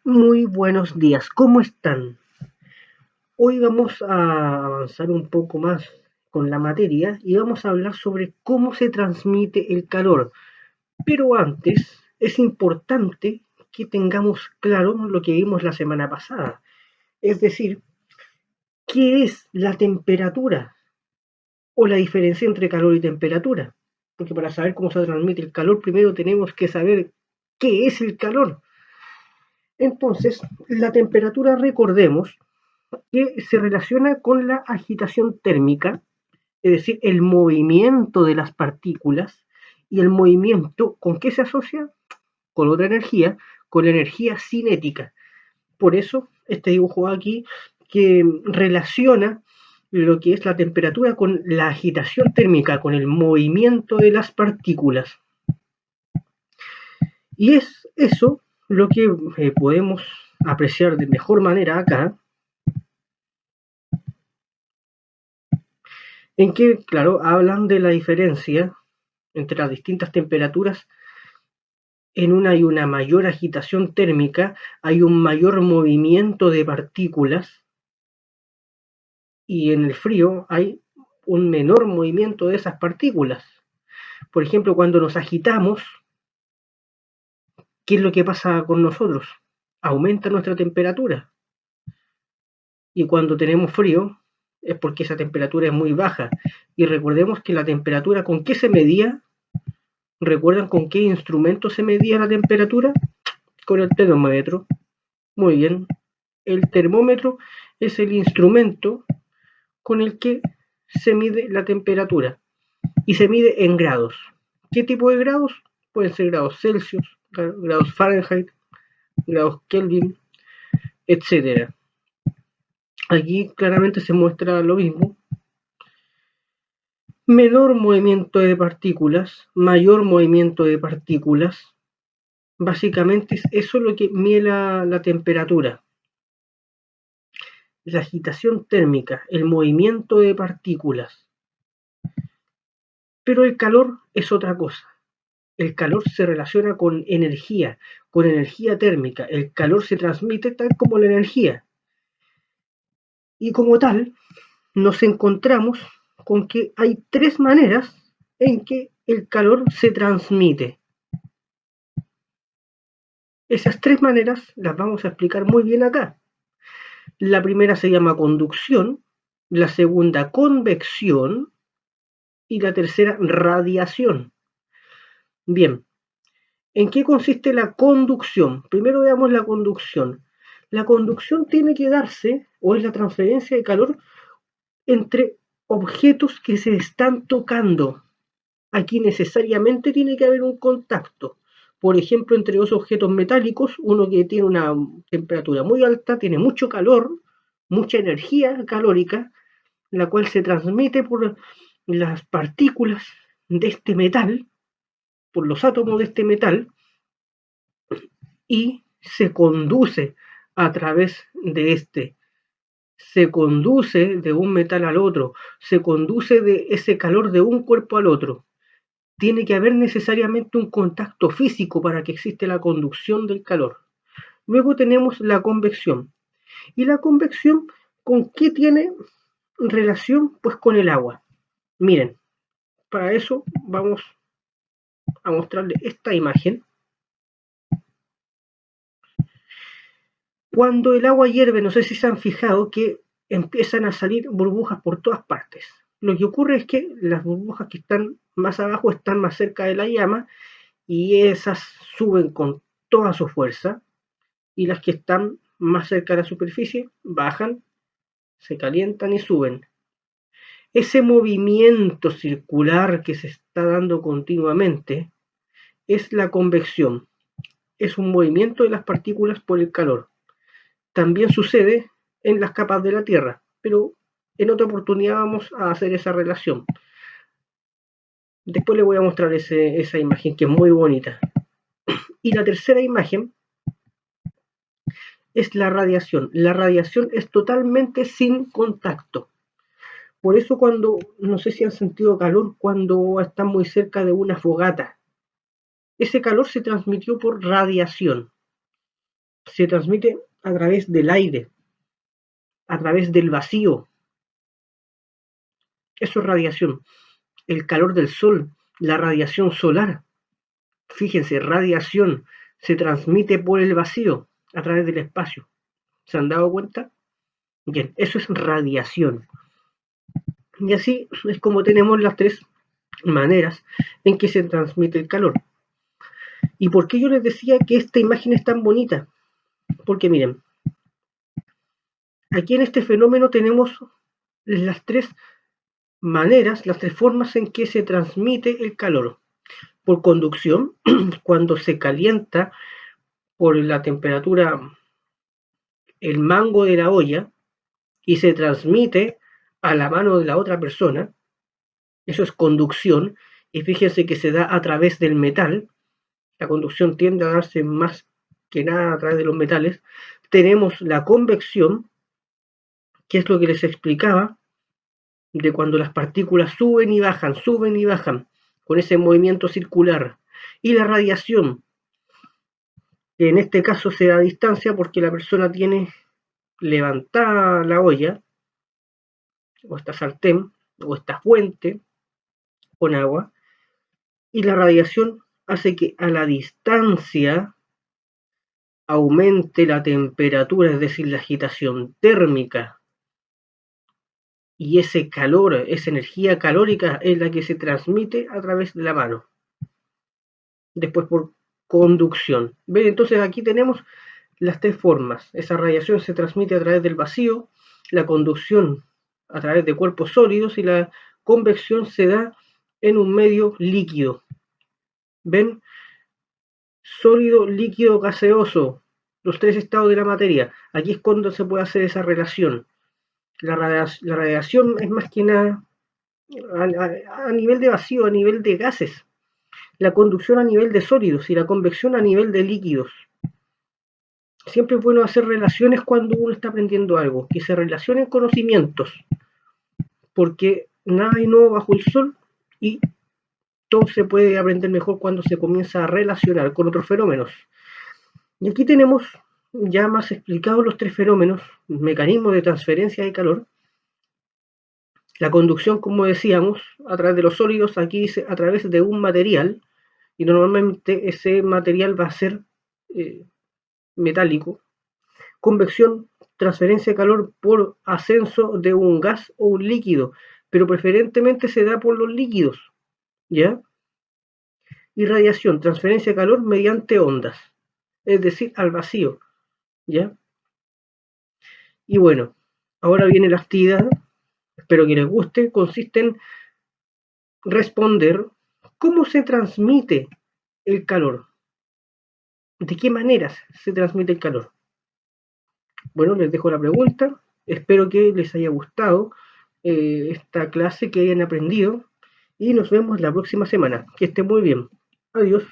Muy buenos días, ¿cómo están? Hoy vamos a avanzar un poco más con la materia y vamos a hablar sobre cómo se transmite el calor. Pero antes es importante que tengamos claro lo que vimos la semana pasada. Es decir, ¿qué es la temperatura o la diferencia entre calor y temperatura? Porque para saber cómo se transmite el calor, primero tenemos que saber qué es el calor. Entonces, la temperatura, recordemos, que se relaciona con la agitación térmica, es decir, el movimiento de las partículas, y el movimiento, ¿con qué se asocia? Con otra energía, con la energía cinética. Por eso, este dibujo aquí que relaciona lo que es la temperatura con la agitación térmica, con el movimiento de las partículas. Y es eso lo que podemos apreciar de mejor manera acá, en que, claro, hablan de la diferencia entre las distintas temperaturas. En una hay una mayor agitación térmica, hay un mayor movimiento de partículas, y en el frío hay un menor movimiento de esas partículas. Por ejemplo, cuando nos agitamos, ¿qué es lo que pasa con nosotros? Aumenta nuestra temperatura. Y cuando tenemos frío, es porque esa temperatura es muy baja. Y recordemos que la temperatura, ¿con qué se medía? ¿Recuerdan con qué instrumento se medía la temperatura? Con el termómetro. Muy bien. El termómetro es el instrumento con el que se mide la temperatura y se mide en grados. ¿Qué tipo de grados? Pueden ser grados Celsius, grados Fahrenheit, grados Kelvin, etcétera. Aquí claramente se muestra lo mismo. Menor movimiento de partículas, mayor movimiento de partículas. Básicamente es eso lo que mide la temperatura. La agitación térmica, el movimiento de partículas. Pero el calor es otra cosa. El calor se relaciona con energía térmica. El calor se transmite tal como la energía. Y como tal, nos encontramos con que hay tres maneras en que el calor se transmite. Esas tres maneras las vamos a explicar muy bien acá. La primera se llama conducción, la segunda convección y la tercera radiación. Bien, ¿en qué consiste la conducción? Primero veamos la conducción. La conducción tiene que darse, o es la transferencia de calor, entre objetos que se están tocando. Aquí necesariamente tiene que haber un contacto. Por ejemplo, entre dos objetos metálicos, uno que tiene una temperatura muy alta, tiene mucho calor, mucha energía calórica, la cual se transmite por las partículas de este metal, por los átomos de este metal, y se conduce a través de este. Se conduce de un metal al otro, se conduce de ese calor de un cuerpo al otro. Tiene que haber necesariamente un contacto físico para que exista la conducción del calor. Luego tenemos la convección. ¿Y la convección con qué tiene relación? Pues con el agua. Miren, para eso vamos a mostrarles esta imagen. Cuando el agua hierve, no sé si se han fijado que empiezan a salir burbujas por todas partes. Lo que ocurre es que las burbujas que están más abajo están más cerca de la llama y esas suben con toda su fuerza, y las que están más cerca de la superficie bajan, se calientan y suben. Ese movimiento circular que se está dando continuamente es la convección. Es un movimiento de las partículas por el calor. También sucede en las capas de la Tierra, pero en otra oportunidad vamos a hacer esa relación. Después les voy a mostrar esa imagen que es muy bonita. Y la tercera imagen es la radiación. La radiación es totalmente sin contacto. Por eso cuando, no sé si han sentido calor cuando están muy cerca de una fogata, ese calor se transmitió por radiación. se transmite a través del aire, a través del vacío. Eso es radiación. El calor del sol, la radiación solar. Fíjense, radiación se transmite por el vacío, a través del espacio. ¿Se han dado cuenta? Bien, eso es radiación. Y así es como tenemos las tres maneras en que se transmite el calor. ¿Y por qué yo les decía que esta imagen es tan bonita? Porque miren, aquí en este fenómeno tenemos las tres maneras, las tres formas en que se transmite el calor. Por conducción, cuando se calienta por la temperatura el mango de la olla y se transmite a la mano de la otra persona, eso es conducción, y fíjense que se da a través del metal. La conducción tiende a darse más que nada a través de los metales. Tenemos la convección, que es lo que les explicaba, de cuando las partículas suben y bajan, con ese movimiento circular. Y la radiación, que en este caso se da a distancia porque la persona tiene levantada la olla, o esta sartén, o esta fuente con agua, y la radiación hace que a la distancia aumente la temperatura, es decir, la agitación térmica, y ese calor, esa energía calórica es la que se transmite a través de la mano. Después por conducción. ¿Ven? Entonces aquí tenemos las tres formas. Esa radiación se transmite a través del vacío, la conducción a través de cuerpos sólidos y la convección se da en un medio líquido. ¿Ven? Sólido, líquido, gaseoso, los tres estados de la materia. Aquí es cuando se puede hacer esa relación. La radiación es más que nada a nivel de vacío, a nivel de gases. La conducción a nivel de sólidos y la convección a nivel de líquidos. Siempre es bueno hacer relaciones cuando uno está aprendiendo algo, que se relacionen conocimientos, porque nada hay nuevo bajo el sol y todo se puede aprender mejor cuando se comienza a relacionar con otros fenómenos. Y aquí tenemos ya más explicados los tres fenómenos, mecanismos de transferencia de calor. La conducción, como decíamos, a través de los sólidos, aquí dice a través de un material, y normalmente ese material va a ser metálico. Convección, transferencia de calor por ascenso de un gas o un líquido, pero preferentemente se da por los líquidos, ¿ya? Y radiación, transferencia de calor mediante ondas, es decir, al vacío, ¿ya? Y bueno, ahora viene la actividad, espero que les guste, consiste en responder cómo se transmite el calor, de qué maneras se transmite el calor. Bueno, les dejo la pregunta, espero que les haya gustado esta clase, que hayan aprendido y nos vemos la próxima semana. Que estén muy bien. Adiós.